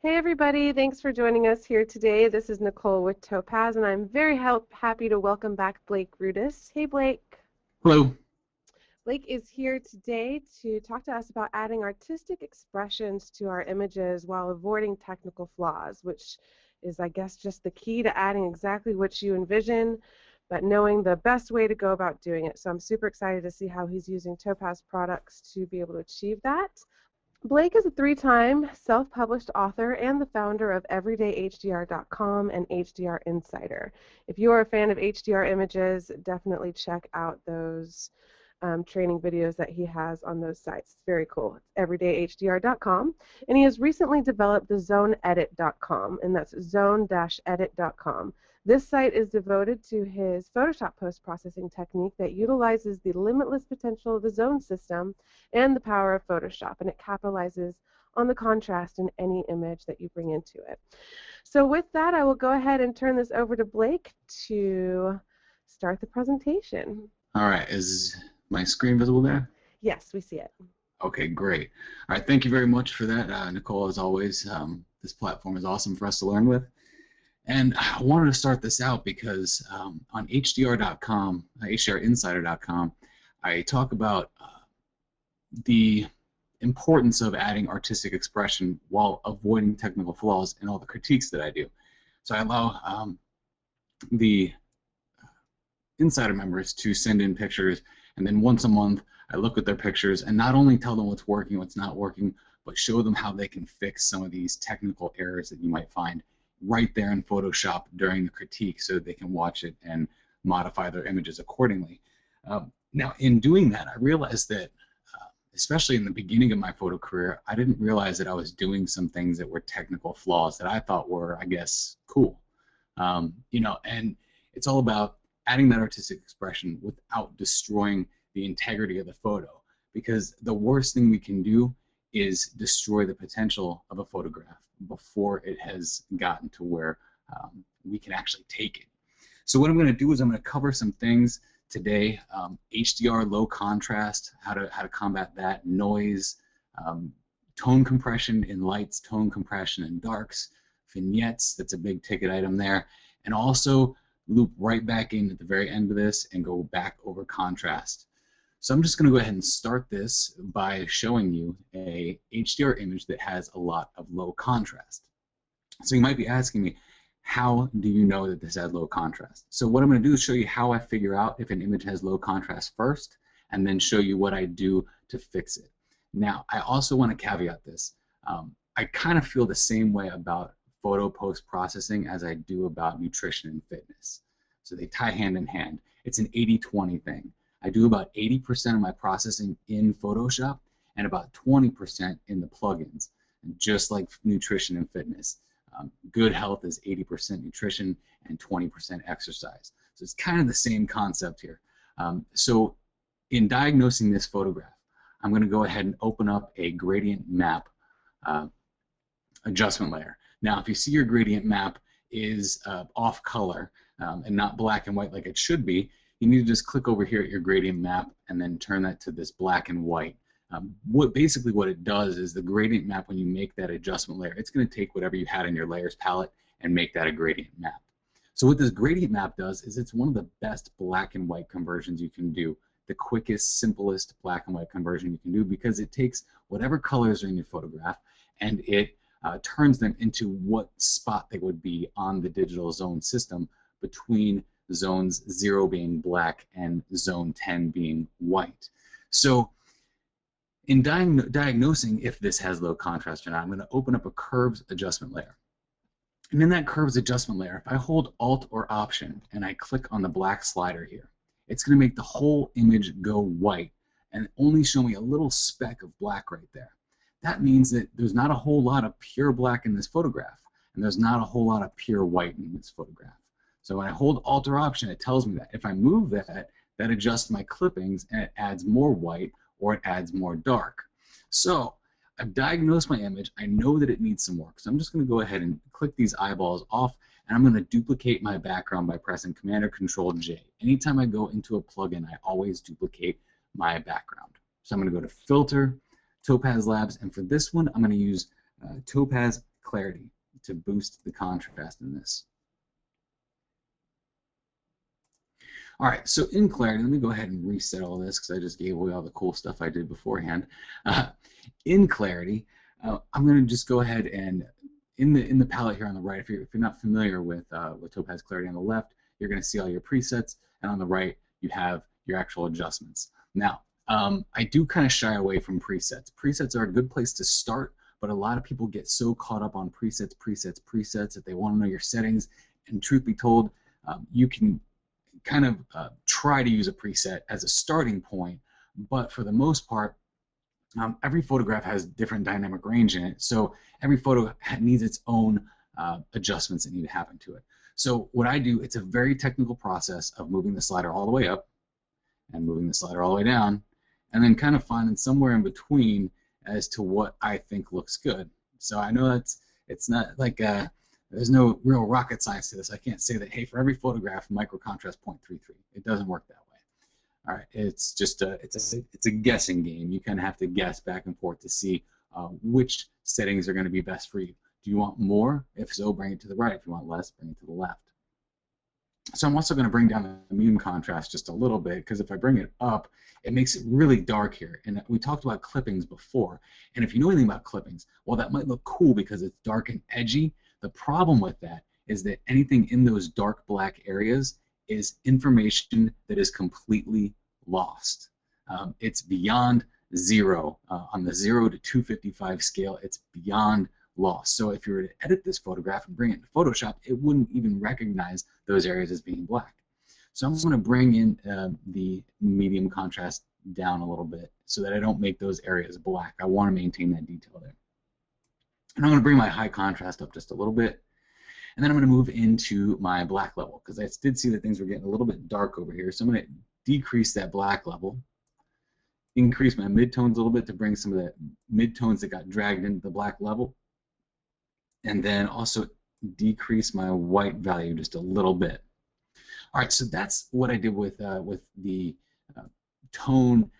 Hey everybody, thanks for joining us here today. This is Nicole with Topaz, and I'm very happy to welcome back Blake Rudis. Hey Blake. Hello. Blake is here today to talk to us about adding artistic expressions to our images while avoiding technical flaws, which is, I guess, just the key to adding exactly what you envision, but knowing the best way to go about doing it. So I'm super excited to see how he's using Topaz products to be able to achieve that. Blake is a three-time self-published author and the founder of EverydayHDR.com and HDR Insider. If you are a fan of HDR images, definitely check out those training videos that he has on those sites. It's very cool. It's EverydayHDR.com. And he has recently developed the ZoneEdit.com, and that's zone-edit.com. This site is devoted to his Photoshop post-processing technique that utilizes the limitless potential of the zone system and the power of Photoshop, and it capitalizes on the contrast in any image that you bring into it. So with that, I will go ahead and turn this over to Blake to start the presentation. All right, is my screen visible there? Yes, we see it. Okay, great. All right, thank you very much for that, Nicole, as always. This platform is awesome for us to learn with. And I wanted to start this out because on HDR.com, HDRinsider.com, I talk about the importance of adding artistic expression while avoiding technical flaws in all the critiques that I do. So I allow the Insider members to send in pictures, and then once a month I look at their pictures and not only tell them what's working, what's not working, but show them how they can fix some of these technical errors that you might find right there in Photoshop during the critique so that they can watch it and modify their images accordingly. Now, in doing that, I realized that, especially in the beginning of my photo career, I didn't realize that I was doing some things that were technical flaws that I thought were, I guess, cool. You know, and it's all about adding that artistic expression without destroying the integrity of the photo, because the worst thing we can do is destroy the potential of a photograph before it has gotten to where we can actually take it. So what I'm going to do is I'm going to cover some things today: HDR low contrast, how to combat that, noise, tone compression in lights, tone compression in darks, vignettes, that's a big ticket item there, and also loop right back in at the very end of this and go back over contrast. So I'm just going to go ahead and start this by showing you a HDR image that has a lot of low contrast. So you might be asking me, how do you know that this has low contrast? So what I'm going to do is show you how I figure out if an image has low contrast first, and then show you what I do to fix it. Now, I also want to caveat this. I kind of feel the same way about photo post-processing as I do about nutrition and fitness. So they tie hand in hand. It's an 80-20 thing. I do about 80% of my processing in Photoshop and about 20% in the plugins. And just like nutrition and fitness, good health is 80% nutrition and 20% exercise. So it's kind of the same concept here. So in diagnosing this photograph, I'm going to go ahead and open up a gradient map adjustment layer. Now, if you see your gradient map is off color and not black and white like it should be, you need to just click over here at your gradient map and then turn that to this black and white. Basically what it does is the gradient map, when you make that adjustment layer, it's going to take whatever you had in your layers palette and make that a gradient map. So what this gradient map does is it's one of the best black and white conversions you can do, the quickest, simplest black and white conversion you can do, because it takes whatever colors are in your photograph and it turns them into what spot they would be on the digital zone system between zones 0 being black and zone 10 being white. So in diagnosing if this has low contrast or not, I'm going to open up a curves adjustment layer. And in that curves adjustment layer, if I hold Alt or Option and I click on the black slider here, it's going to make the whole image go white and only show me a little speck of black right there. That means that there's not a whole lot of pure black in this photograph, and there's not a whole lot of pure white in this photograph. So when I hold Alt or Option, it tells me that. If I move that, that adjusts my clippings and it adds more white or it adds more dark. So I've diagnosed my image. I know that it needs some work. So I'm just going to go ahead and click these eyeballs off, and I'm going to duplicate my background by pressing Command or Control J. Anytime I go into a plugin, I always duplicate my background. So I'm going to go to Filter, Topaz Labs, and for this one, I'm going to use Topaz clarity to boost the contrast in this. All right, so in clarity, let me go ahead and reset all this because I just gave away all the cool stuff I did beforehand. In clarity, I'm going to just go ahead and in the palette here on the right, if you're not familiar with Topaz Clarity, on the left, you're going to see all your presets, and on the right, you have your actual adjustments. Now, I do kind of shy away from presets. Presets are a good place to start, but a lot of people get so caught up on presets that they want to know your settings. And truth be told, you can kind of try to use a preset as a starting point, but for the most part, every photograph has different dynamic range in it, so every photo needs its own adjustments that need to happen to it. So what I do, it's a very technical process of moving the slider all the way up and moving the slider all the way down, and then kind of finding somewhere in between as to what I think looks good. So I know it's not like there's no real rocket science to this. I can't say that, hey, for every photograph, micro contrast 0.33. It doesn't work that way. All right, it's just it's a guessing game. You kind of have to guess back and forth to see which settings are going to be best for you. Do you want more? If so, bring it to the right. If you want less, bring it to the left. So I'm also going to bring down the medium contrast just a little bit, because if I bring it up, it makes it really dark here. And we talked about clippings before. And if you know anything about clippings, well, that might look cool because it's dark and edgy. The problem with that is that anything in those dark black areas is information that is completely lost. It's beyond zero. On the 0 to 255 scale, it's beyond lost. So if you were to edit this photograph and bring it into Photoshop, it wouldn't even recognize those areas as being black. So I'm going to bring in the medium contrast down a little bit so that I don't make those areas black. I want to maintain that detail there. And I'm going to bring my high contrast up just a little bit. And then I'm going to move into my black level, because I did see that things were getting a little bit dark over here. So I'm going to decrease that black level, increase my midtones a little bit to bring some of the midtones that got dragged into the black level, and then also decrease my white value just a little bit. All right, so that's what I did with the tone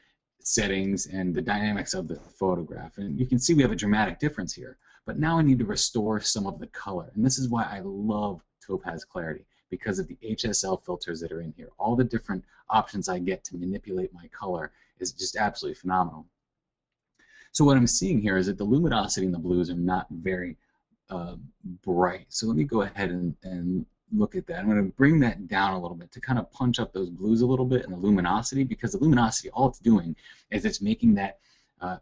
settings and the dynamics of the photograph. And you can see we have a dramatic difference here. But now I need to restore some of the color. And this is why I love Topaz Clarity, because of the HSL filters that are in here. All the different options I get to manipulate my color is just absolutely phenomenal. So what I'm seeing here is that the luminosity and the blues are not very bright. So let me go ahead and look at that. I'm going to bring that down a little bit to kind of punch up those blues a little bit and the luminosity, because the luminosity, all it's doing is it's making that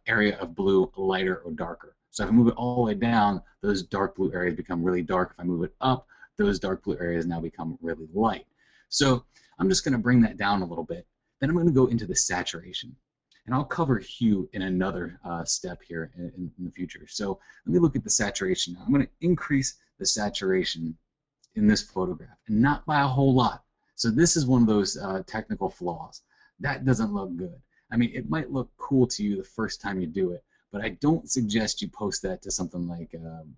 area of blue lighter or darker. So if I move it all the way down, those dark blue areas become really dark. If I move it up, those dark blue areas now become really light. So I'm just going to bring that down a little bit. Then I'm going to go into the saturation. And I'll cover hue in another step here in the future. So let me look at the saturation now. I'm going to increase the saturation in this photograph, and not by a whole lot. So this is one of those technical flaws. That doesn't look good. I mean, it might look cool to you the first time you do it, but I don't suggest you post that to something like,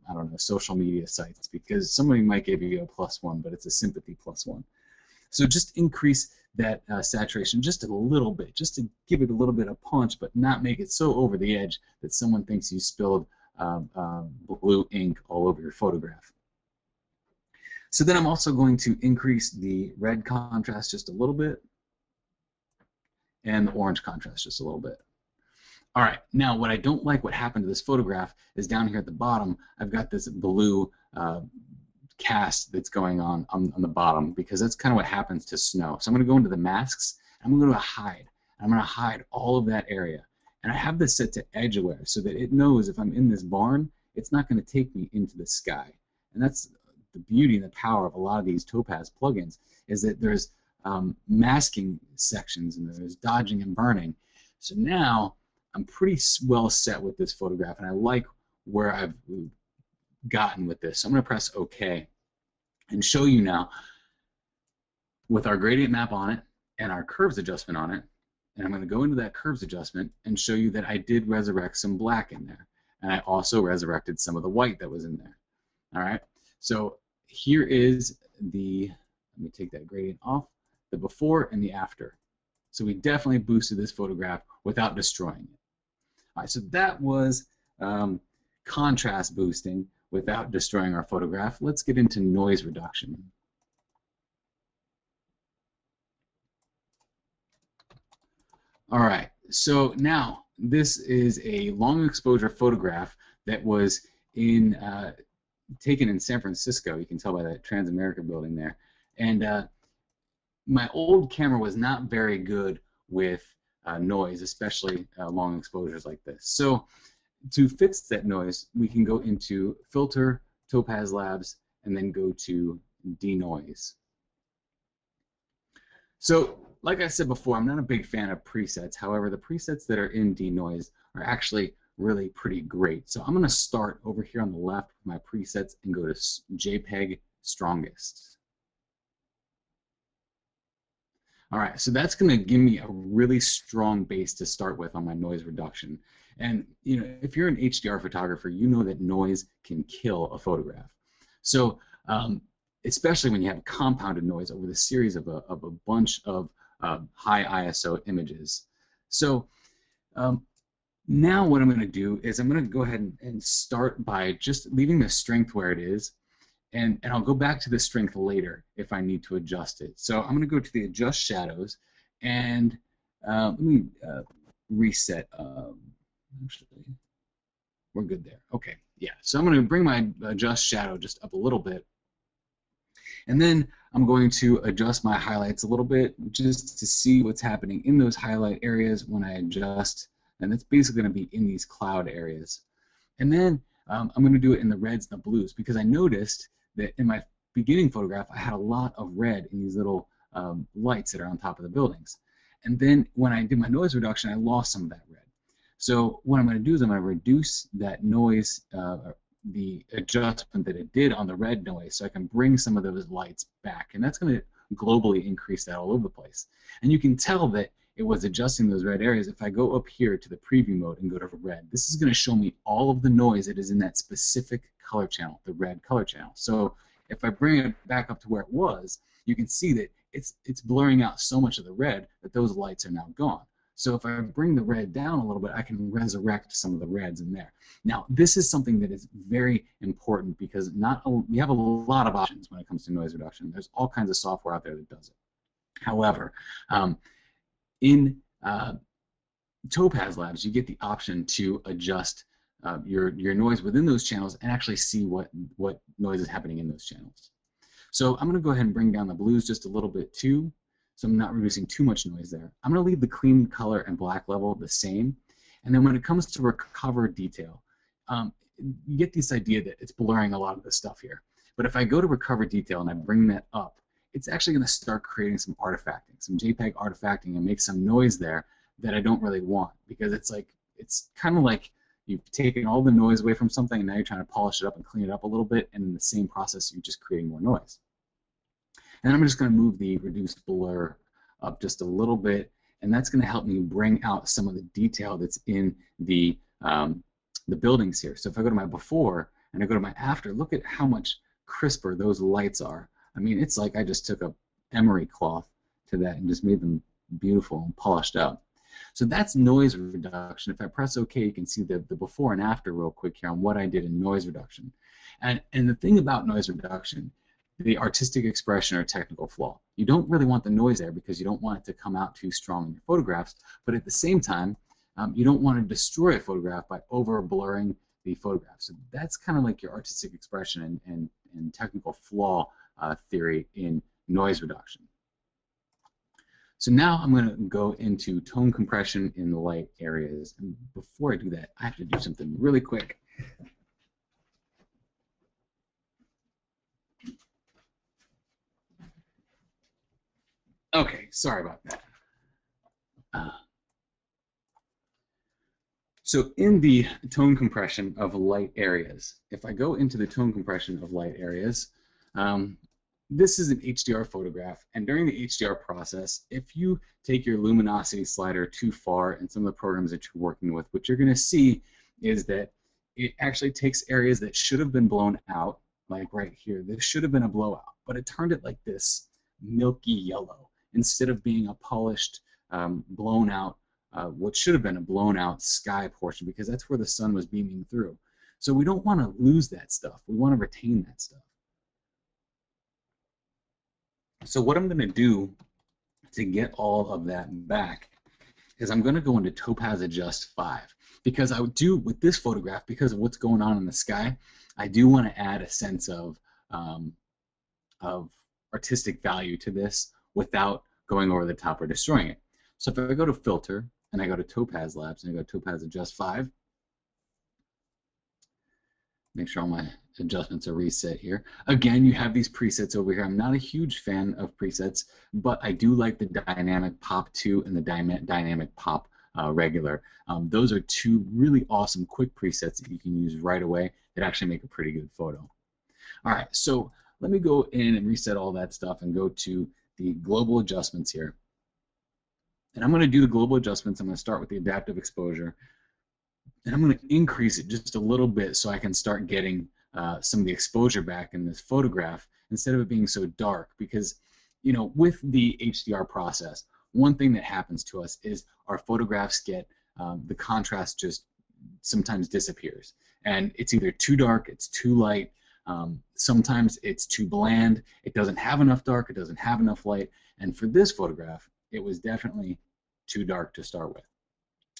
I don't know, social media sites, because somebody might give you a +1, but it's a sympathy +1. So just increase that saturation just a little bit, just to give it a little bit of punch, but not make it so over the edge that someone thinks you spilled blue ink all over your photograph. So then I'm also going to increase the red contrast just a little bit, and the orange contrast just a little bit. All right, now what I don't like what happened to this photograph is down here at the bottom, I've got this blue cast that's going on the bottom, because that's kind of what happens to snow. So I'm going to go into the masks, and I'm going to hide. I'm going to hide all of that area. And I have this set to edge aware so that it knows if I'm in this barn, it's not going to take me into the sky. And that's the beauty and the power of a lot of these Topaz plugins, is that there's masking sections and there's dodging and burning. So now I'm pretty well set with this photograph, and I like where I've gotten with this. So I'm going to press OK and show you now with our gradient map on it and our curves adjustment on it. And I'm going to go into that curves adjustment and show you that I did resurrect some black in there. And I also resurrected some of the white that was in there. All right. So here is the, let me take that gradient off, the before and the after. So we definitely boosted this photograph without destroying it. All right, so that was contrast boosting without destroying our photograph, let's get into noise reduction. All right, so now this is a long exposure photograph that was taken in San Francisco. You can tell by that Transamerica building there. And my old camera was not very good with noise, especially long exposures like this. So to fix that noise, we can go into Filter, Topaz Labs, and then go to DeNoise. So, like I said before, I'm not a big fan of presets. However, the presets that are in DeNoise are actually really pretty great. So I'm going to start over here on the left with my presets and go to JPEG Strongest. All right, so that's going to give me a really strong base to start with on my noise reduction. And you know, if you're an HDR photographer, you know that noise can kill a photograph. So especially when you have compounded noise over the series of a bunch of high ISO images. So now what I'm going to do is I'm going to go ahead and start by just leaving the strength where it is, and I'll go back to the strength later if I need to adjust it. So I'm going to go to the Adjust Shadows, and let me reset. Actually, we're good there. Okay, yeah. So I'm going to bring my Adjust Shadow just up a little bit. And then I'm going to adjust my highlights a little bit just to see what's happening in those highlight areas when I adjust. And that's basically going to be in these cloud areas. And then I'm going to do it in the reds and the blues because I noticed that in my beginning photograph I had a lot of red in these little lights that are on top of the buildings. And then when I did my noise reduction, I lost some of that red. So what I'm going to do is I'm going to reduce that noise, the adjustment that it did on the red noise, so I can bring some of those lights back, and that's going to globally increase that all over the place. And you can tell that it was adjusting those red areas. If I go up here to the preview mode and go to red, this is going to show me all of the noise that is in that specific color channel, the red color channel. So if I bring it back up to where it was, you can see that it's blurring out so much of the red that those lights are now gone. So if I bring the red down a little bit, I can resurrect some of the reds in there. Now, this is something that is very important because we have a lot of options when it comes to noise reduction. There's all kinds of software out there that does it. However, in Topaz Labs, you get the option to adjust your noise within those channels and actually see what noise is happening in those channels. So I'm going to go ahead and bring down the blues just a little bit too, so I'm not reducing too much noise there. I'm going to leave the clean color and black level the same. And then when it comes to recover detail, you get this idea that it's blurring a lot of the stuff here. But if I go to recover detail and I bring that up, it's actually going to start creating some artifacting, some JPEG artifacting, and make some noise there that I don't really want, because it's kind of like you've taken all the noise away from something and now you're trying to polish it up and clean it up a little bit, and in the same process you're just creating more noise. And I'm just going to move the reduced blur up just a little bit, and that's going to help me bring out some of the detail that's in the buildings here. So if I go to my before and I go to my after, look at how much crisper those lights are. I mean, it's like I just took a emery cloth to that and just made them beautiful and polished up. So that's noise reduction. If I press OK, you can see the before and after real quick here on what I did in noise reduction. And the thing about noise reduction, the artistic expression or technical flaw, you don't really want the noise there because you don't want it to come out too strong in your photographs, but at the same time, you don't want to destroy a photograph by over blurring the photograph. So that's kind of like your artistic expression and technical flaw theory in noise reduction. So now I'm going to go into tone compression in the light areas. And before I do that, I have to do something really quick. Okay, sorry about that. So in the tone compression of light areas, if I go into the tone compression of light areas, this is an HDR photograph, and during the HDR process, if you take your luminosity slider too far in some of the programs that you're working with, what you're going to see is that it actually takes areas that should have been blown out, like right here. This should have been a blowout, but it turned it like this milky yellow instead of being a polished, blown out, what should have been a blown out sky portion, because that's where the sun was beaming through. So we don't want to lose that stuff. We want to retain that stuff. So what I'm going to do to get all of that back is I'm going to go into Topaz Adjust 5, because I would do with this photograph, because of what's going on in the sky, I do want to add a sense of artistic value to this without going over the top or destroying it. So if I go to Filter and I go to Topaz Labs and I go to Topaz Adjust 5, make sure all my adjustments are reset here. Again, you have these presets over here. I'm not a huge fan of presets, but I do like the Dynamic Pop 2 and the Dynamic Pop Regular. Those are two really awesome quick presets that you can use right away that actually make a pretty good photo. All right, so let me go in and reset all that stuff and go to the global adjustments here. And I'm going to do the global adjustments. I'm going to start with the adaptive exposure. And I'm going to increase it just a little bit so I can start getting some of the exposure back in this photograph instead of it being so dark. Because, you know, with the HDR process, one thing that happens to us is our photographs get, the contrast just sometimes disappears. And it's either too dark, it's too light, sometimes it's too bland, it doesn't have enough dark, it doesn't have enough light. And for this photograph, it was definitely too dark to start with.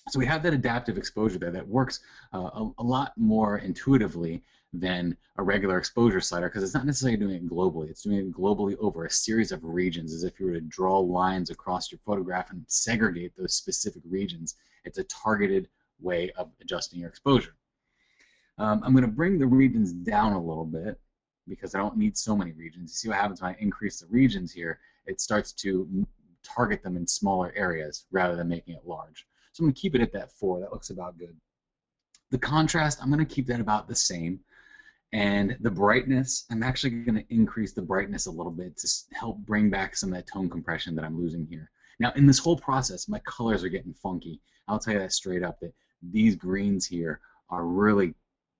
So we have that adaptive exposure there that works a lot more intuitively than a regular exposure slider, because it's not necessarily doing it globally. It's doing it globally over a series of regions, as if you were to draw lines across your photograph and segregate those specific regions. It's a targeted way of adjusting your exposure. I'm going to bring the regions down a little bit because I don't need so many regions. You see what happens when I increase the regions here? It starts to target them in smaller areas rather than making it large. So I'm going to keep it at that 4. That looks about good. The contrast, I'm going to keep that about the same. And the brightness, I'm actually going to increase the brightness a little bit to help bring back some of that tone compression that I'm losing here. Now, in this whole process, my colors are getting funky. I'll tell you that straight up, that these greens here are really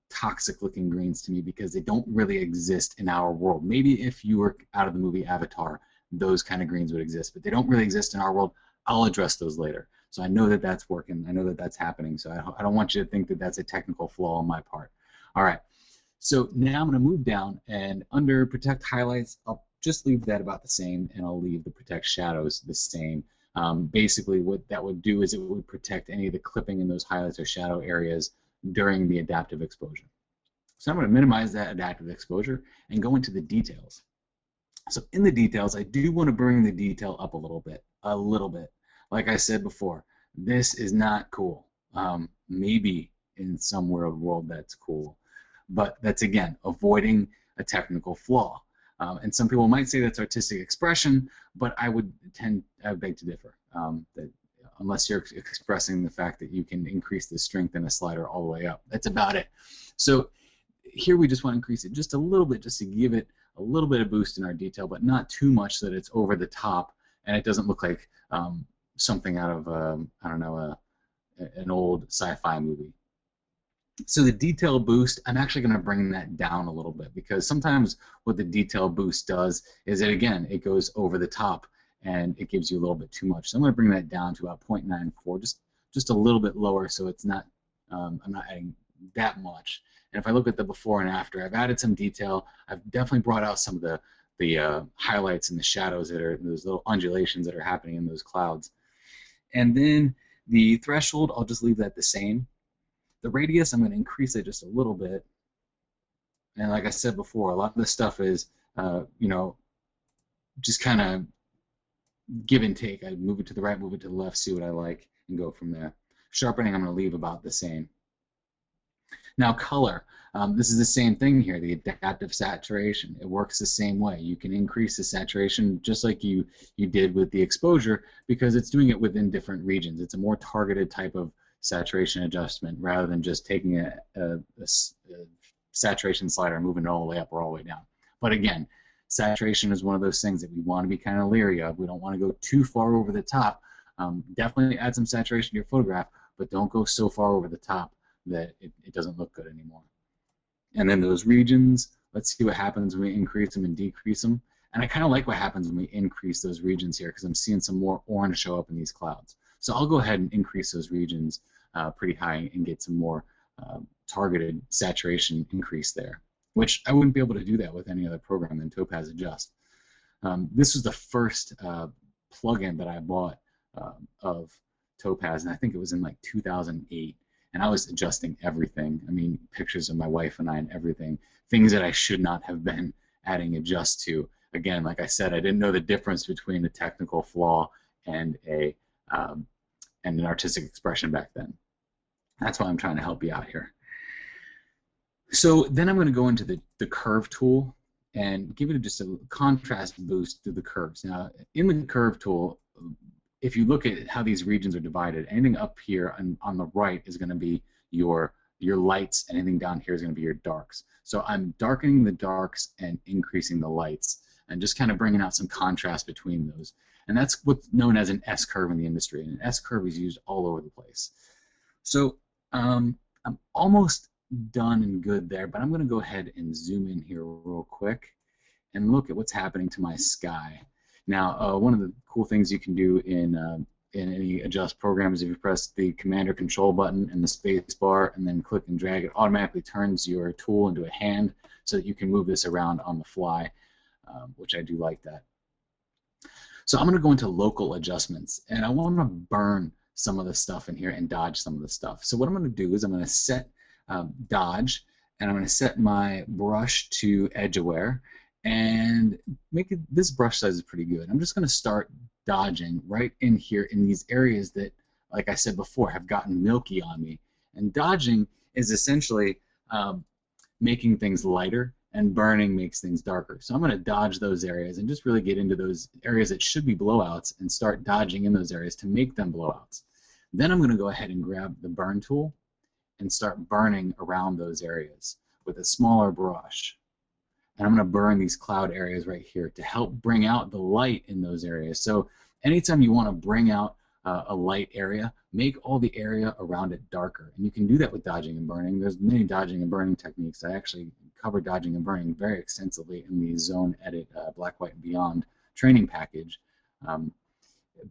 toxic-looking greens to me because they don't really exist in our world. Maybe if you were out of the movie Avatar, those kind of greens would exist, but they don't really exist in our world. I'll address those later. So I know that that's working. I know that that's happening. So I don't want you to think that that's a technical flaw on my part. All right. So now I'm going to move down, and under Protect Highlights, I'll just leave that about the same, and I'll leave the Protect Shadows the same. Basically, what that would do is it would protect any of the clipping in those highlights or shadow areas during the adaptive exposure. So I'm going to minimize that adaptive exposure and go into the details. So in the details, I do want to bring the detail up a little bit. Like I said before, this is not cool. Maybe in some world that's cool, but that's, again, avoiding a technical flaw. And some people might say that's artistic expression, but I would beg to differ. That unless you're expressing the fact that you can increase the strength in a slider all the way up, that's about it. So here we just want to increase it just a little bit, just to give it a little bit of boost in our detail, but not too much so that it's over the top and it doesn't look like something out of, I don't know, an old sci-fi movie. So the detail boost, I'm actually going to bring that down a little bit, because sometimes what the detail boost does is that, again, it goes over the top and it gives you a little bit too much. So I'm going to bring that down to about 0.94, just a little bit lower, so it's not, I'm not adding that much. And if I look at the before and after, I've added some detail. I've definitely brought out some of the highlights and the shadows that are, those little undulations that are happening in those clouds. And then the threshold, I'll just leave that the same. The radius, I'm going to increase it just a little bit. And like I said before, a lot of this stuff is, you know, just kind of give and take. I move it to the right, move it to the left, see what I like, and go from there. Sharpening, I'm going to leave about the same. Now color, this is the same thing here, the adaptive saturation. It works the same way. You can increase the saturation just like you did with the exposure, because it's doing it within different regions. It's a more targeted type of saturation adjustment rather than just taking a saturation slider and moving it all the way up or all the way down. But again, saturation is one of those things that we want to be kind of leery of. We don't want to go too far over the top. Definitely add some saturation to your photograph, but don't go so far over the top that it doesn't look good anymore. And then those regions, let's see what happens when we increase them and decrease them. And I kind of like what happens when we increase those regions here, because I'm seeing some more orange show up in these clouds. So I'll go ahead and increase those regions pretty high and get some more targeted saturation increase there, which I wouldn't be able to do that with any other program than Topaz Adjust. This was the first plugin that I bought of Topaz, and I think it was in like 2008, and I was adjusting everything. I mean, pictures of my wife and I and everything, things that I should not have been adding adjust to. Again, like I said, I didn't know the difference between a technical flaw and an artistic expression back then. That's why I'm trying to help you out here. So then I'm going to go into the curve tool and give it just a contrast boost to the curves. Now, in the curve tool, if you look at how these regions are divided, anything up here on the right is going to be your lights, and anything down here is going to be your darks. So I'm darkening the darks and increasing the lights, and just kind of bringing out some contrast between those. And that's what's known as an S-curve in the industry, and an S-curve is used all over the place. So I'm almost done and good there, but I'm going to go ahead and zoom in here real quick and look at what's happening to my sky. Now, one of the cool things you can do in any adjust program is if you press the Command or Control button and the space bar and then click and drag, it automatically turns your tool into a hand so that you can move this around on the fly, which I do like that. So I'm going to go into local adjustments, and I want to burn some of the stuff in here and dodge some of the stuff. So what I'm going to do is I'm going to set dodge, and I'm going to set my brush to edge aware, and make it, this brush size is pretty good. I'm just going to start dodging right in here in these areas that, like I said before, have gotten milky on me. And dodging is essentially making things lighter, and burning makes things darker. So I'm going to dodge those areas and just really get into those areas that should be blowouts and start dodging in those areas to make them blowouts. Then I'm going to go ahead and grab the burn tool and start burning around those areas with a smaller brush. And I'm going to burn these cloud areas right here to help bring out the light in those areas. So anytime you want to bring out a light area, make all the area around it darker. And you can do that with dodging and burning. There's many dodging and burning techniques. I actually cover dodging and burning very extensively in the Zone Edit Black, White, and Beyond training package.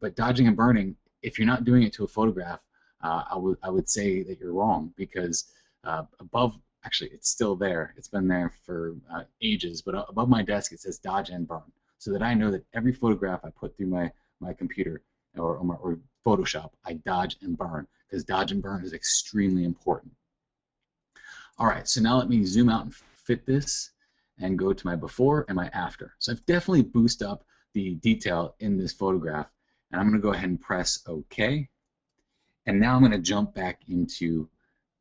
But dodging and burning, if you're not doing it to a photograph, I would say that you're wrong, because above, actually it's still there, it's been there for ages, but above my desk it says dodge and burn, so that I know that every photograph I put through my computer or Photoshop, I dodge and burn, because dodge and burn is extremely important. Alright, so now let me zoom out and fit this and go to my before and my after. So I've definitely boosted up the detail in this photograph, and I'm going to go ahead and press OK. And now I'm going to jump back into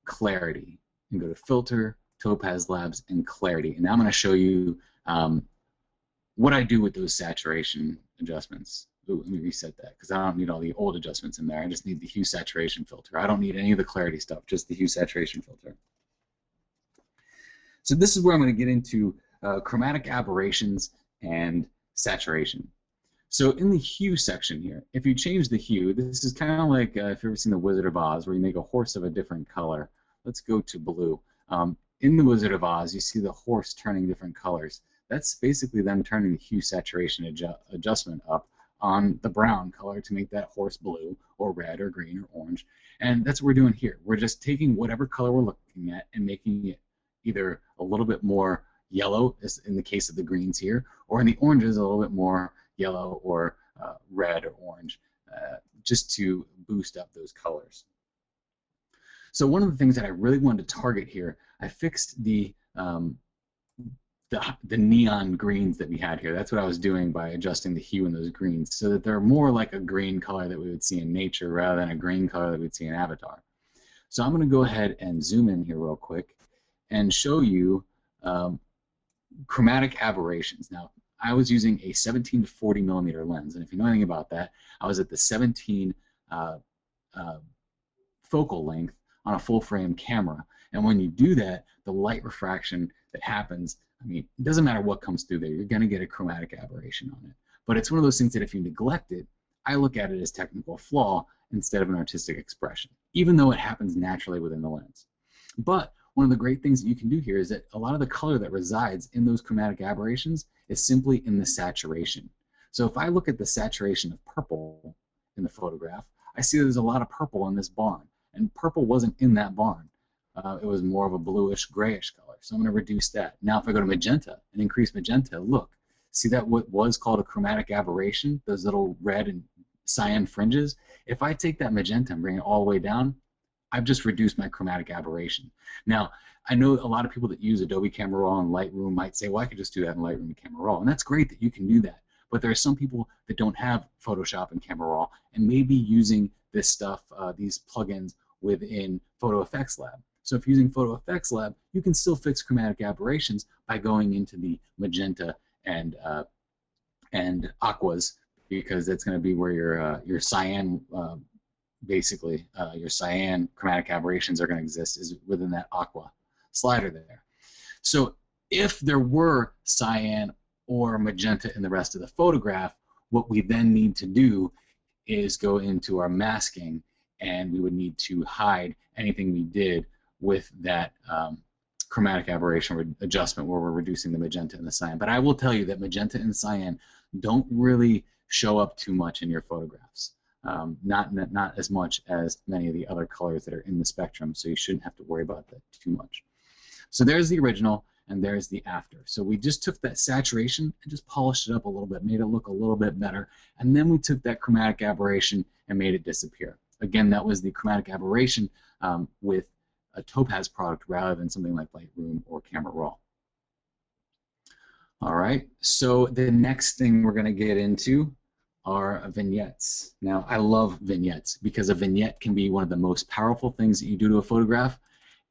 clarity and go to Filter, Topaz Labs, and Clarity. And now I'm going to show you what I do with those saturation adjustments. Ooh, let me reset that, because I don't need all the old adjustments in there. I just need the hue saturation filter. I don't need any of the clarity stuff, just the hue saturation filter. So this is where I'm going to get into chromatic aberrations and saturation. So in the hue section here, if you change the hue, this is kind of like if you've ever seen The Wizard of Oz, where you make a horse of a different color. Let's go to blue. In The Wizard of Oz, you see the horse turning different colors. That's basically them turning the hue saturation adjustment up on the brown color to make that horse blue or red or green or orange. And that's what we're doing here. We're just taking whatever color we're looking at and making it either a little bit more yellow, as in the case of the greens here, or in the oranges a little bit more yellow or red or orange, just to boost up those colors. So one of the things that I really wanted to target here, I fixed the neon greens that we had here. That's what I was doing by adjusting the hue in those greens, so that they're more like a green color that we would see in nature rather than a green color that we'd see in Avatar. So I'm going to go ahead and zoom in here real quick and show you chromatic aberrations. Now, I was using a 17 to 40 millimeter lens, and if you know anything about that, I was at the 17 focal length on a full frame camera. And when you do that, the light refraction that happens, I mean, it doesn't matter what comes through there, you're going to get a chromatic aberration on it. But it's one of those things that if you neglect it, I look at it as technical flaw instead of an artistic expression, even though it happens naturally within the lens. But one of the great things that you can do here is that a lot of the color that resides in those chromatic aberrations is simply in the saturation. So if I look at the saturation of purple in the photograph, I see there's a lot of purple in this barn, and purple wasn't in that barn. it was more of a bluish grayish color. So I'm going to reduce that. Now if I go to magenta and increase magenta, look, see that what was called a chromatic aberration, those little red and cyan fringes? If I take that magenta and bring it all the way down, I've just reduced my chromatic aberration. Now, I know a lot of people that use Adobe Camera Raw and Lightroom might say, well, I could just do that in Lightroom and Camera Raw. And that's great that you can do that. But there are some people that don't have Photoshop and Camera Raw and may be using this stuff, these plugins within Photo Effects Lab. So if you're using Photo Effects Lab, you can still fix chromatic aberrations by going into the magenta and aquas, because that's going to be where your cyan, basically, your cyan chromatic aberrations are going to exist, is within that aqua slider there. So if there were cyan or magenta in the rest of the photograph, what we then need to do is go into our masking, and we would need to hide anything we did with that chromatic aberration or adjustment where we're reducing the magenta and the cyan. But I will tell you that magenta and cyan don't really show up too much in your photographs. Not as much as many of the other colors that are in the spectrum, so you shouldn't have to worry about that too much. So there's the original, and there's the after. So we just took that saturation and just polished it up a little bit, made it look a little bit better, and then we took that chromatic aberration and made it disappear. Again, that was the chromatic aberration with a Topaz product rather than something like Lightroom or Camera Raw. All right, so the next thing we're going to get into are vignettes. Now, I love vignettes because a vignette can be one of the most powerful things that you do to a photograph,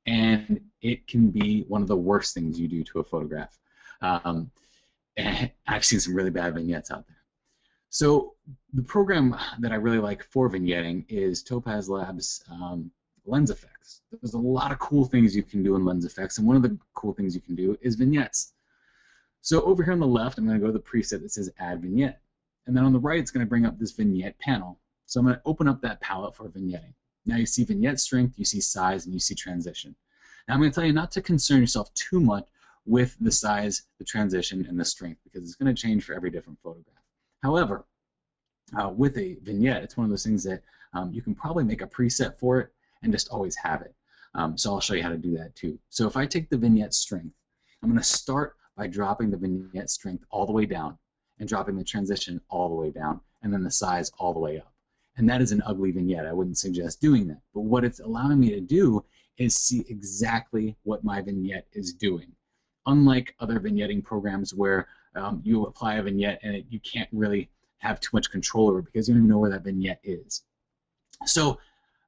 and it can be one of the worst things you do to a photograph. And I've seen some really bad vignettes out there. So the program that I really like for vignetting is Topaz Labs Lens Effects. There's a lot of cool things you can do in Lens Effects, and one of the cool things you can do is vignettes. So over here on the left, I'm going to go to the preset that says Add Vignette. And then on the right, it's going to bring up this vignette panel. So I'm going to open up that palette for vignetting. Now you see vignette strength, you see size, and you see transition. Now I'm going to tell you not to concern yourself too much with the size, the transition, and the strength, because it's going to change for every different photograph. However, with a vignette, it's one of those things that you can probably make a preset for it and just always have it. So I'll show you how to do that too. So if I take the vignette strength, I'm going to start by dropping the vignette strength all the way down and dropping the transition all the way down, and then the size all the way up. And that is an ugly vignette. I wouldn't suggest doing that. But what it's allowing me to do is see exactly what my vignette is doing. Unlike other vignetting programs where you apply a vignette and you can't really have too much control over it because you don't even know where that vignette is. So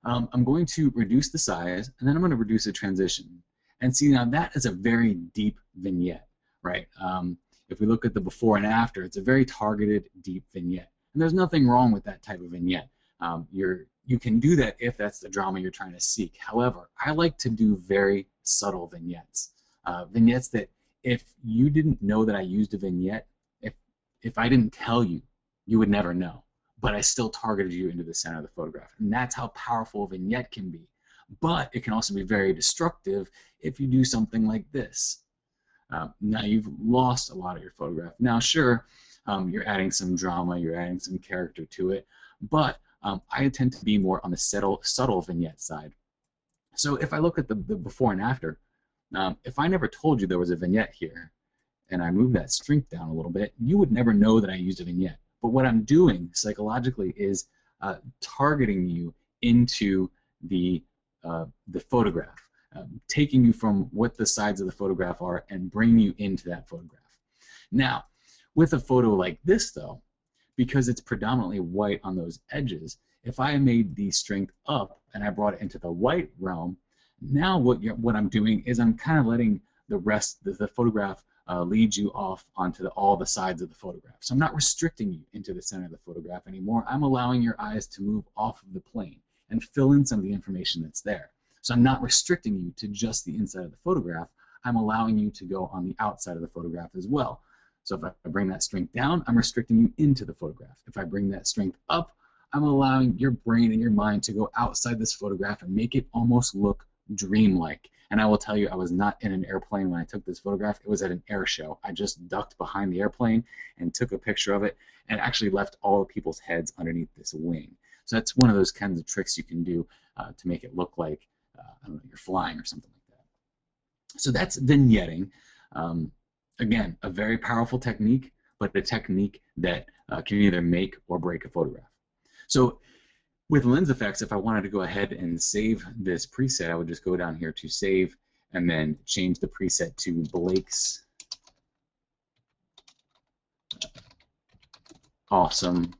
I'm going to reduce the size, and then I'm going to reduce the transition. And see, now that is a very deep vignette, right? If we look at the before and after, it's a very targeted, deep vignette. And there's nothing wrong with that type of vignette. You can do that if that's the drama you're trying to seek. However, I like to do very subtle vignettes. Vignettes that if you didn't know that I used a vignette, if I didn't tell you, you would never know. But I still targeted you into the center of the photograph. And that's how powerful a vignette can be. But it can also be very destructive if you do something like this. Now you've lost a lot of your photograph. Now sure, you're adding some drama, you're adding some character to it, but I tend to be more on the subtle vignette side. So if I look at the before and after, if I never told you there was a vignette here, and I move that strength down a little bit, you would never know that I used a vignette. But what I'm doing psychologically is targeting you into the photograph. Taking you from what the sides of the photograph are and bringing you into that photograph. Now, with a photo like this, though, because it's predominantly white on those edges, if I made the strength up and I brought it into the white realm, now what I'm doing is I'm kind of letting the rest of the photograph lead you off onto all the sides of the photograph. So I'm not restricting you into the center of the photograph anymore. I'm allowing your eyes to move off of the plane and fill in some of the information that's there. So I'm not restricting you to just the inside of the photograph. I'm allowing you to go on the outside of the photograph as well. So if I bring that strength down, I'm restricting you into the photograph. If I bring that strength up, I'm allowing your brain and your mind to go outside this photograph and make it almost look dreamlike. And I will tell you, I was not in an airplane when I took this photograph. It was at an air show. I just ducked behind the airplane and took a picture of it and actually left all the people's heads underneath this wing. So that's one of those kinds of tricks you can do to make it look like I don't know, you're flying or something like that. So that's vignetting. Again, a very powerful technique, but a technique that can either make or break a photograph. So with lens effects, if I wanted to go ahead and save this preset, I would just go down here to save and then change the preset to Blake's awesome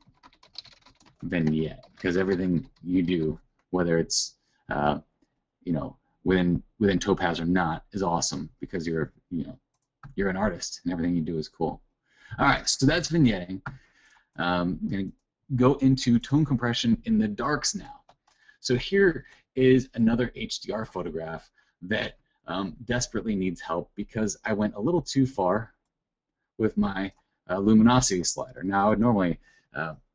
vignette, because everything you do, whether it's you know, within Topaz or not, is awesome, because you're an artist and everything you do is cool. All right, so that's vignetting. I'm going to go into tone compression in the darks now. So here is another HDR photograph that desperately needs help because I went a little too far with my luminosity slider. Now I would normally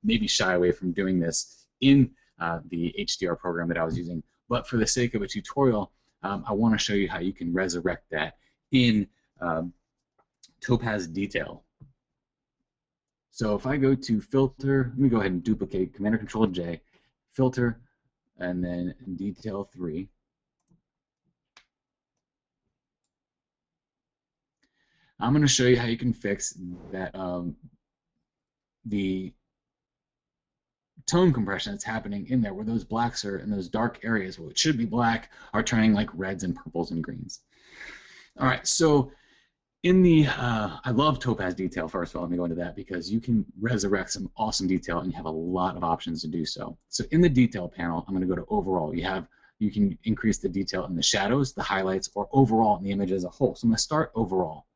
maybe shy away from doing this in the HDR program that I was using, but for the sake of a tutorial, I want to show you how you can resurrect that in Topaz Detail. So if I go to Filter, let me go ahead and duplicate, Command-Control-J, Filter, and then Detail 3. I'm going to show you how you can fix that the tone compression that's happening in there, where those blacks are in those dark areas, where it should be black, are turning like reds and purples and greens. All right, so in the, I love Topaz Detail, first of all, let me go into that, because you can resurrect some awesome detail and you have a lot of options to do so. So in the detail panel, I'm going to go to overall. You can increase the detail in the shadows, the highlights, or overall in the image as a whole. So I'm going to start overall.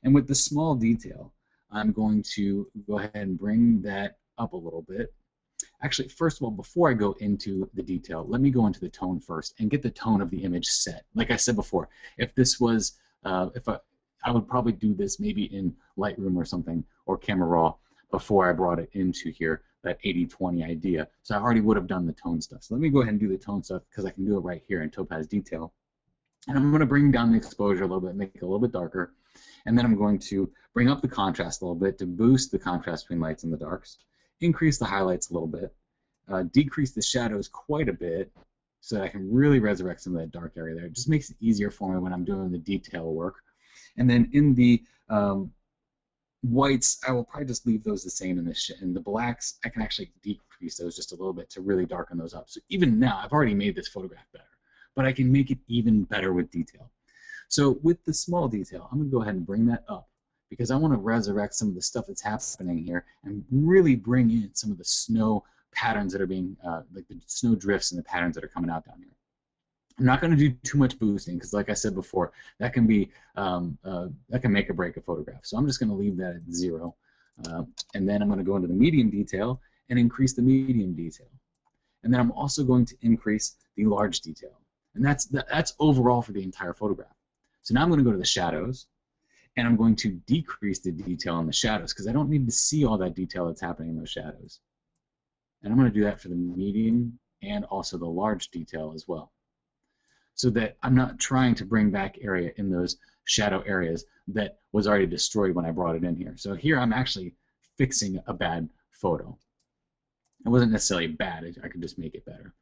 And with the small detail, I'm going to go ahead and bring that up a little bit. Actually, first of all, before I go into the detail, let me go into the tone first and get the tone of the image set. Like I said before, if this was, I would probably do this maybe in Lightroom or something, or Camera Raw, before I brought it into here, that 80-20 idea. So I already would have done the tone stuff. So let me go ahead and do the tone stuff, because I can do it right here in Topaz Detail. And I'm going to bring down the exposure a little bit, make it a little bit darker. And then I'm going to bring up the contrast a little bit to boost the contrast between lights and the darks, increase the highlights a little bit, decrease the shadows quite a bit, so that I can really resurrect some of that dark area there. It just makes it easier for me when I'm doing the detail work. And then in the whites, I will probably just leave those the same. In the blacks, I can actually decrease those just a little bit to really darken those up. So even now, I've already made this photograph better, but I can make it even better with detail. So with the small detail, I'm going to go ahead and bring that up, because I want to resurrect some of the stuff that's happening here and really bring in some of the snow patterns that are being, like the snow drifts and the patterns that are coming out down here. I'm not going to do too much boosting, because like I said before, that can be, that can make or break a photograph. So I'm just going to leave that at 0. And then I'm going to go into the medium detail and increase the medium detail. And then I'm also going to increase the large detail. And that's overall for the entire photograph. So now I'm going to go to the shadows, and I'm going to decrease the detail in the shadows, because I don't need to see all that detail that's happening in those shadows. And I'm going to do that for the medium and also the large detail as well, so that I'm not trying to bring back area in those shadow areas that was already destroyed when I brought it in here. So here I'm actually fixing a bad photo. It wasn't necessarily bad, I could just make it better.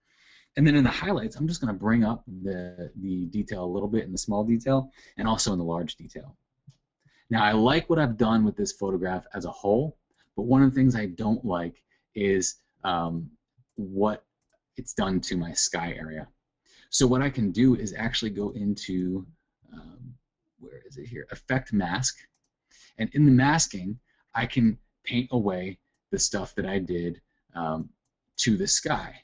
And then in the highlights, I'm just going to bring up the detail a little bit in the small detail and also in the large detail. Now, I like what I've done with this photograph as a whole, but one of the things I don't like is what it's done to my sky area. So what I can do is actually go into, where is it here, Effect Mask. And in the masking, I can paint away the stuff that I did to the sky.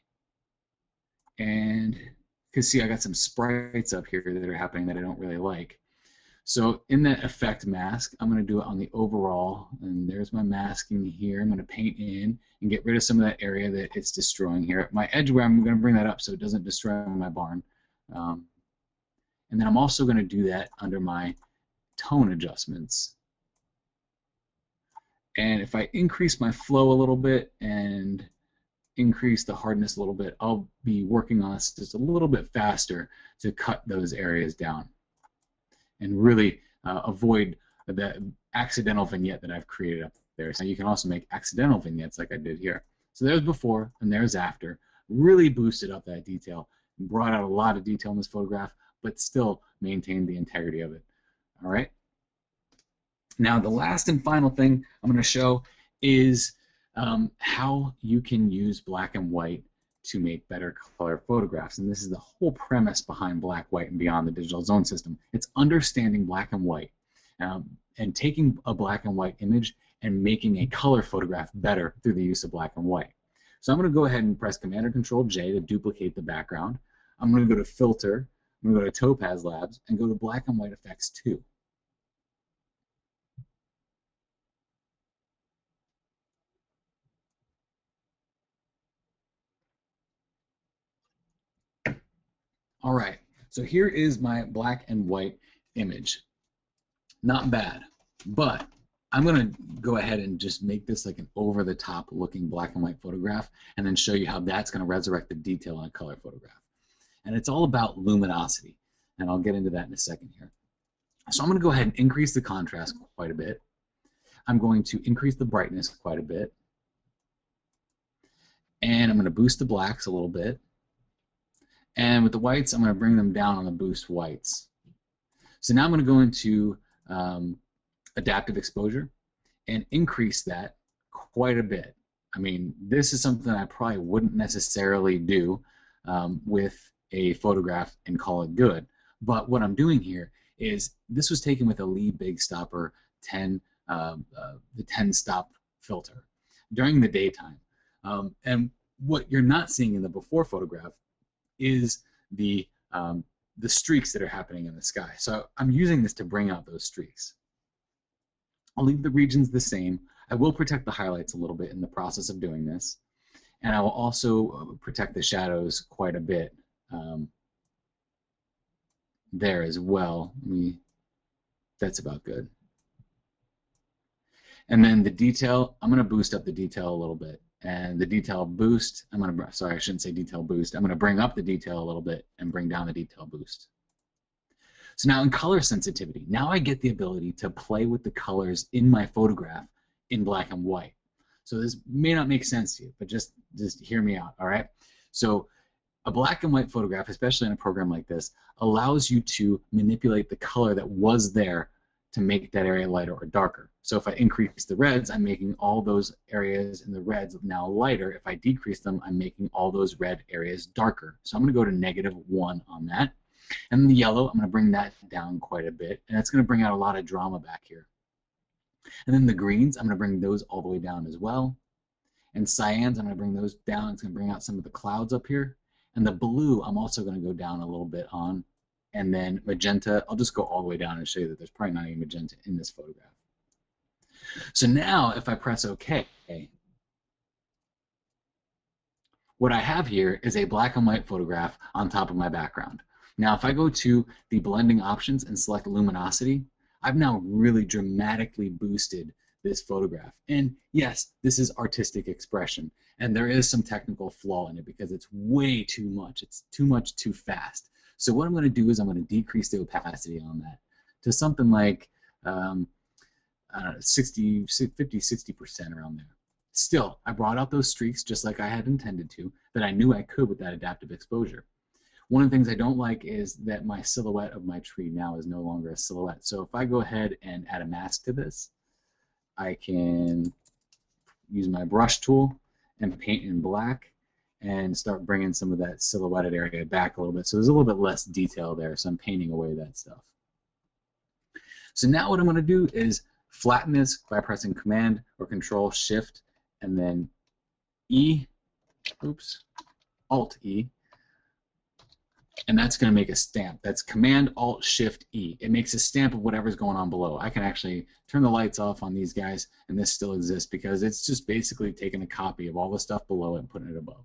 And you can see I got some sprites up here that are happening that I don't really like. So in that effect mask, I'm going to do it on the overall, and there's my masking here. I'm going to paint in and get rid of some of that area that it's destroying here. My edge where I'm going to bring that up so it doesn't destroy my barn. And then I'm also going to do that under my tone adjustments. And if I increase my flow a little bit and increase the hardness a little bit, I'll be working on this just a little bit faster to cut those areas down and really avoid the accidental vignette that I've created up there. So you can also make accidental vignettes like I did here. So there's before and there's after. Really boosted up that detail, brought out a lot of detail in this photograph, but still maintained the integrity of it. All right. Now, the last and final thing I'm going to show is how you can use black and white to make better color photographs. And this is the whole premise behind Black, White, and Beyond the Digital Zone System. It's understanding black and white and taking a black and white image and making a color photograph better through the use of black and white. So I'm going to go ahead and press Command or Control J to duplicate the background. I'm going to go to Filter, I'm going to go to Topaz Labs, and go to Black and White Effects 2. All right, so here is my black and white image. Not bad, but I'm going to go ahead and just make this like an over-the-top looking black and white photograph and then show you how that's going to resurrect the detail in a color photograph. And it's all about luminosity, and I'll get into that in a second here. So I'm going to go ahead and increase the contrast quite a bit. I'm going to increase the brightness quite a bit. And I'm going to boost the blacks a little bit. And with the whites, I'm going to bring them down on the boost whites. So now I'm going to go into adaptive exposure and increase that quite a bit. I mean, this is something I probably wouldn't necessarily do with a photograph and call it good. But what I'm doing here is this was taken with a Lee Big Stopper 10, the 10 stop filter during the daytime. And what you're not seeing in the before photograph is the streaks that are happening in the sky. So I'm using this to bring out those streaks. I'll leave the regions the same. I will protect the highlights a little bit in the process of doing this. And I will also protect the shadows quite a bit there as well. That's about good. And then the detail, I'm going to boost up the detail a little bit. And the detail boost, sorry, I shouldn't say detail boost. I'm going to bring up the detail a little bit and bring down the detail boost. So now in color sensitivity, now I get the ability to play with the colors in my photograph in black and white. So this may not make sense to you, but just hear me out, all right? So a black and white photograph, especially in a program like this, allows you to manipulate the color that was there to make that area lighter or darker. So if I increase the reds, I'm making all those areas in the reds now lighter. If I decrease them, I'm making all those red areas darker. So I'm going to go to -1 on that. And the yellow, I'm going to bring that down quite a bit, and that's going to bring out a lot of drama back here. And then the greens, I'm going to bring those all the way down as well. And cyans, I'm going to bring those down. It's going to bring out some of the clouds up here. And the blue, I'm also going to go down a little bit on. And then magenta, I'll just go all the way down and show you that there's probably not any magenta in this photograph. So now, if I press OK, what I have here is a black and white photograph on top of my background. Now, if I go to the blending options and select luminosity, I've now really dramatically boosted this photograph. And yes, this is artistic expression, and there is some technical flaw in it because it's way too much. It's too much too fast. So what I'm going to do is I'm going to decrease the opacity on that to something like I don't know, 50, 60% around there. Still, I brought out those streaks just like I had intended to, that I knew I could with that adaptive exposure. One of the things I don't like is that my silhouette of my tree now is no longer a silhouette. So if I go ahead and add a mask to this, I can use my brush tool and paint in black and start bringing some of that silhouetted area back a little bit. So there's a little bit less detail there, so I'm painting away that stuff. So now what I'm going to do is flatten this by pressing Command or Control Shift and then Alt E, and that's going to make a stamp. That's Command Alt Shift E. It makes a stamp of whatever's going on below. I can actually turn the lights off on these guys, and this still exists because it's just basically taking a copy of all the stuff below it and putting it above.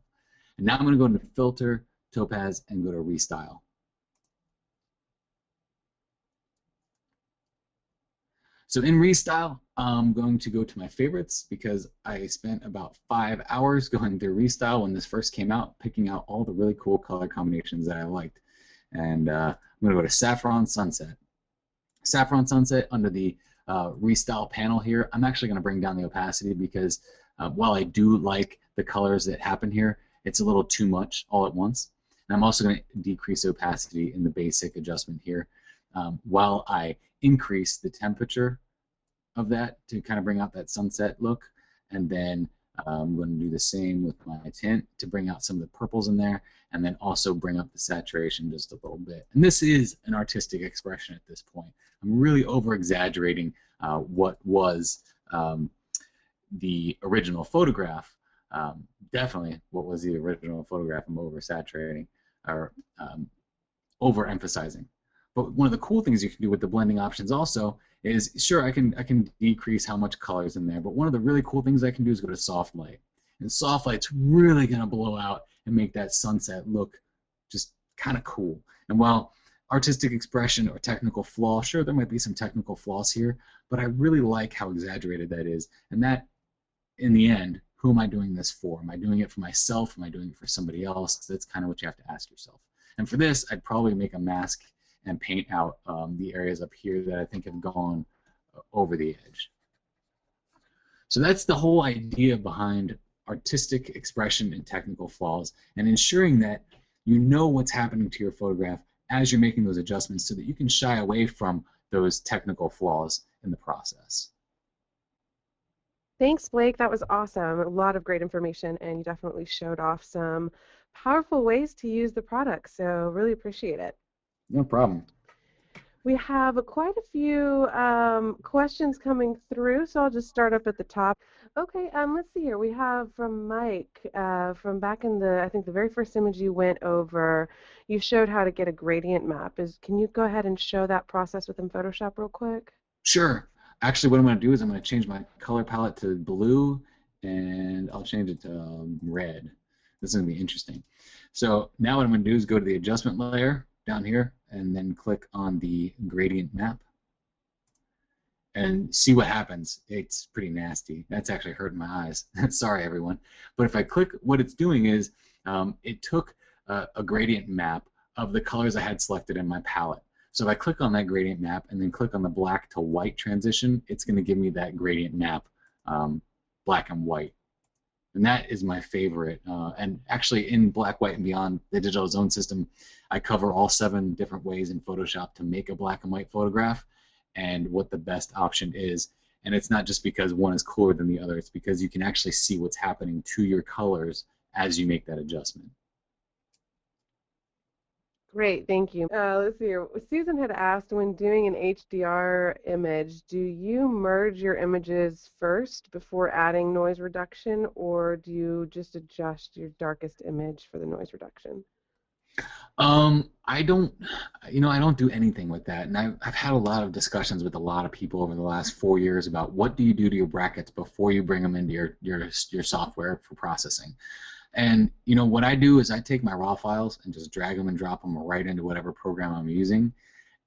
And now I'm going to go into Filter, Topaz, and go to Restyle. So in Restyle, I'm going to go to my favorites because I spent about 5 hours going through Restyle when this first came out, picking out all the really cool color combinations that I liked. And I'm going to go to Saffron Sunset. Saffron Sunset, under the Restyle panel here, I'm actually going to bring down the opacity because while I do like the colors that happen here, it's a little too much all at once. And I'm also going to decrease opacity in the basic adjustment here, while I increase the temperature of that to kind of bring out that sunset look. And then I'm going to do the same with my tint to bring out some of the purples in there, and then also bring up the saturation just a little bit. And this is an artistic expression at this point. I'm really over-exaggerating what was the original photograph. Definitely what was the original photograph. I'm over-saturating or over-emphasizing. But one of the cool things you can do with the blending options also is, sure, I can decrease how much color is in there, but one of the really cool things I can do is go to soft light. And soft light's really going to blow out and make that sunset look just kind of cool. And while artistic expression or technical flaw, sure, there might be some technical flaws here, but I really like how exaggerated that is. And that, in the end, who am I doing this for? Am I doing it for myself? Am I doing it for somebody else? That's kind of what you have to ask yourself. And for this, I'd probably make a mask and paint out the areas up here that I think have gone over the edge. So that's the whole idea behind artistic expression and technical flaws, and ensuring that you know what's happening to your photograph as you're making those adjustments so that you can shy away from those technical flaws in the process. Thanks, Blake. That was awesome. A lot of great information, and you definitely showed off some powerful ways to use the product, so really appreciate it. No problem. We have quite a few questions coming through, so I'll just start up at the top. Okay, let's see here. We have from Mike from back in I think the very first image you went over, you showed how to get a gradient map. Can you go ahead and show that process within Photoshop real quick? Sure. Actually, what I'm going to do is I'm going to change my color palette to blue, and I'll change it to red. This is going to be interesting. So now what I'm going to do is go to the adjustment layer down here, and then click on the gradient map and see what happens. It's pretty nasty. That's actually hurting my eyes. Sorry, everyone. But if I click, what it's doing is it took a gradient map of the colors I had selected in my palette. So if I click on that gradient map and then click on the black to white transition, it's going to give me that gradient map, black and white. And that is my favorite. And actually, in Black, White, and Beyond, the Digital Zone system, I cover all 7 different ways in Photoshop to make a black and white photograph and what the best option is. And it's not just because one is cooler than the other. It's because you can actually see what's happening to your colors as you make that adjustment. Great, thank you. Let's see here. Susan had asked, when doing an HDR image, do you merge your images first before adding noise reduction, or do you just adjust your darkest image for the noise reduction? I don't do anything with that, and I've had a lot of discussions with a lot of people over the last 4 years about what do you do to your brackets before you bring them into your software for processing. And what I do is I take my raw files and just drag them and drop them right into whatever program I'm using,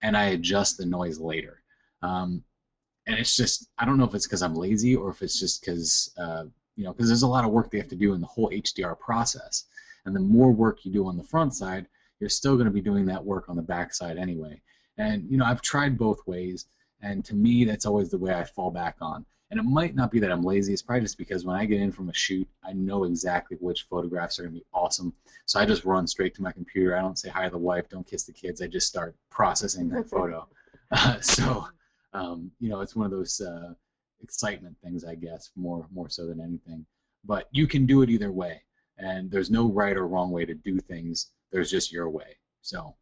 and I adjust the noise later. And it's just, I don't know if it's because I'm lazy or if it's just because because there's a lot of work they have to do in the whole HDR process. And the more work you do on the front side, you're still going to be doing that work on the back side anyway. And I've tried both ways, and to me that's always the way I fall back on. And it might not be that I'm lazy, it's probably just because when I get in from a shoot, I know exactly which photographs are going to be awesome. So I just run straight to my computer. I don't say hi to the wife, don't kiss the kids. I just start processing that photo. It's one of those excitement things, I guess, more so than anything. But you can do it either way. And there's no right or wrong way to do things. There's just your way. So.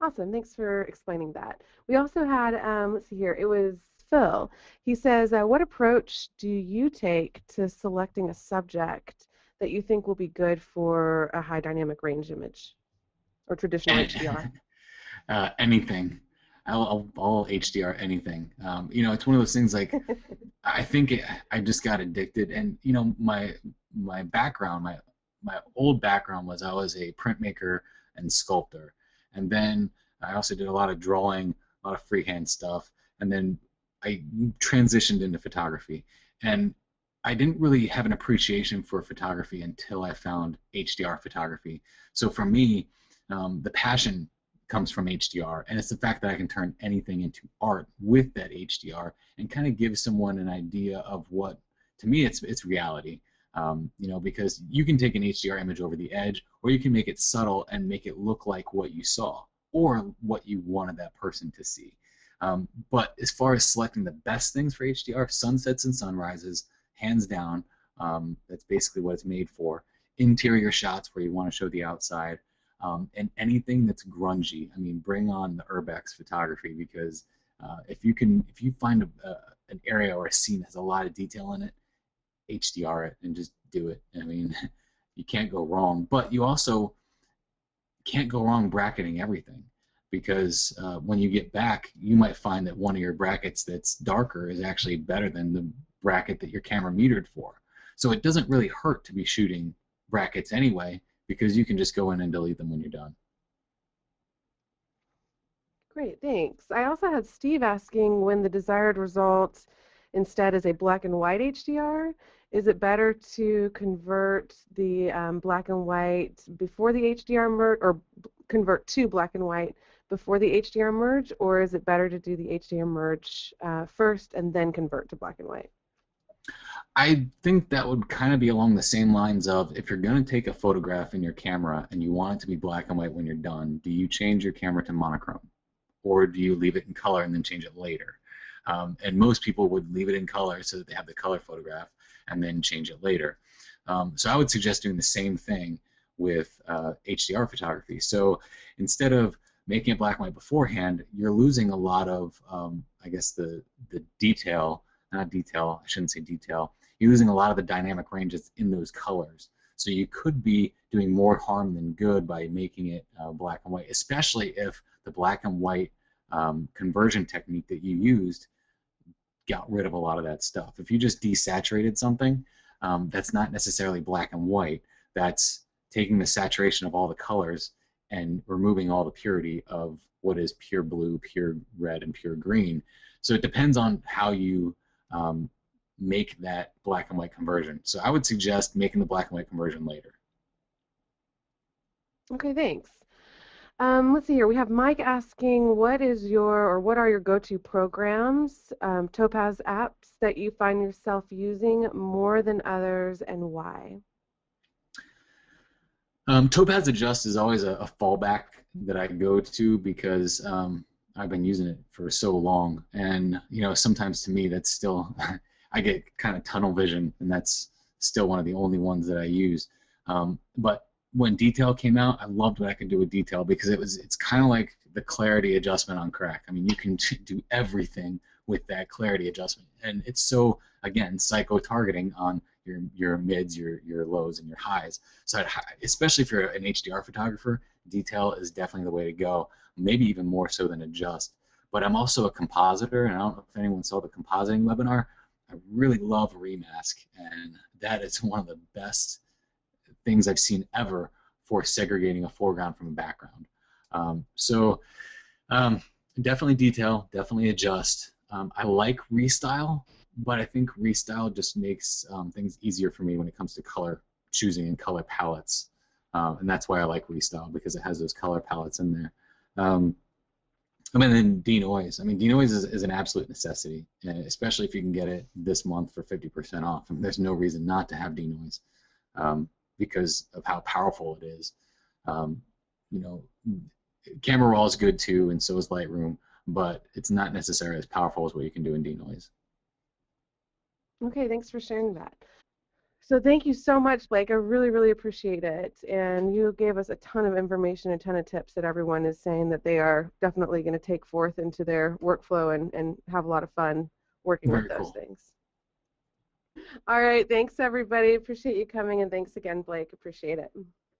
Awesome. Thanks for explaining that. We also had, let's see here, it was Phil. He says, what approach do you take to selecting a subject that you think will be good for a high dynamic range image or traditional HDR? Anything. I'll HDR anything. It's one of those things like I think I just got addicted, and my background, my old background was I was a printmaker and sculptor, and then I also did a lot of drawing, a lot of freehand stuff, and then I transitioned into photography, and I didn't really have an appreciation for photography until I found HDR photography. So for me, the passion comes from HDR, and it's the fact that I can turn anything into art with that HDR and kind of give someone an idea of what, to me, it's reality. You know, because you can take an HDR image over the edge, or you can make it subtle and make it look like what you saw or what you wanted that person to see. But as far as selecting the best things for HDR, sunsets and sunrises, hands down, that's basically what it's made for. Interior shots where you want to show the outside, and anything that's grungy. I mean, bring on the urbex photography, because if you find an area or a scene that has a lot of detail in it, HDR it and just do it. I mean, you can't go wrong. But you also can't go wrong bracketing everything, because when you get back, you might find that one of your brackets that's darker is actually better than the bracket that your camera metered for. So it doesn't really hurt to be shooting brackets anyway, because you can just go in and delete them when you're done. Great, thanks. I also had Steve asking when the desired result instead is a black and white HDR. Is it better to convert the black and white before the HDR merge, or convert to black and white before the HDR merge, or is it better to do the HDR merge first and then convert to black and white? I think that would kind of be along the same lines of, if you're going to take a photograph in your camera and you want it to be black and white when you're done, do you change your camera to monochrome? Or do you leave it in color and then change it later? And most people would leave it in color so that they have the color photograph and then change it later. So I would suggest doing the same thing with HDR photography. So instead of making it black and white beforehand, you're losing a lot of, I guess, the detail, not detail, I shouldn't say detail, you're losing a lot of the dynamic ranges in those colors. So you could be doing more harm than good by making it black and white, especially if the black and white conversion technique that you used got rid of a lot of that stuff. If you just desaturated something, that's not necessarily black and white. That's taking the saturation of all the colors and removing all the purity of what is pure blue, pure red, and pure green. So it depends on how you make that black and white conversion. So I would suggest making the black and white conversion later. Okay, thanks. Let's see here. We have Mike asking, what are your go-to programs, Topaz apps that you find yourself using more than others, and why? Topaz Adjust is always a fallback that I go to, because I've been using it for so long, and you know, sometimes to me that's still I get kind of tunnel vision, and that's still one of the only ones that I use. But when Detail came out, I loved what I could do with Detail, because it's kind of like the clarity adjustment on crack. I mean, you can do everything with that clarity adjustment, and it's so, again, psycho-targeting on your mids, your lows, and your highs. So especially if you're an HDR photographer, Detail is definitely the way to go, maybe even more so than Adjust. But I'm also a compositor, and I don't know if anyone saw the compositing webinar. I really love Remask, and that is one of the best things I've seen ever for segregating a foreground from a background. Definitely Detail, definitely Adjust. I like Restyle, but I think Restyle just makes things easier for me when it comes to color choosing and color palettes. And that's why I like Restyle, because it has those color palettes in there. And then DeNoise. I mean, DeNoise is an absolute necessity, especially if you can get it this month for 50% off. I mean, there's no reason not to have DeNoise, because of how powerful it is. You know, Camera Raw is good too, and so is Lightroom, but it's not necessarily as powerful as what you can do in DeNoise. Okay, thanks for sharing that. So thank you so much, Blake. I really, really appreciate it. And you gave us a ton of information, a ton of tips that everyone is saying that they are definitely going to take forth into their workflow and have a lot of fun working with those things. All right, thanks everybody. Appreciate you coming, and thanks again, Blake. Appreciate it.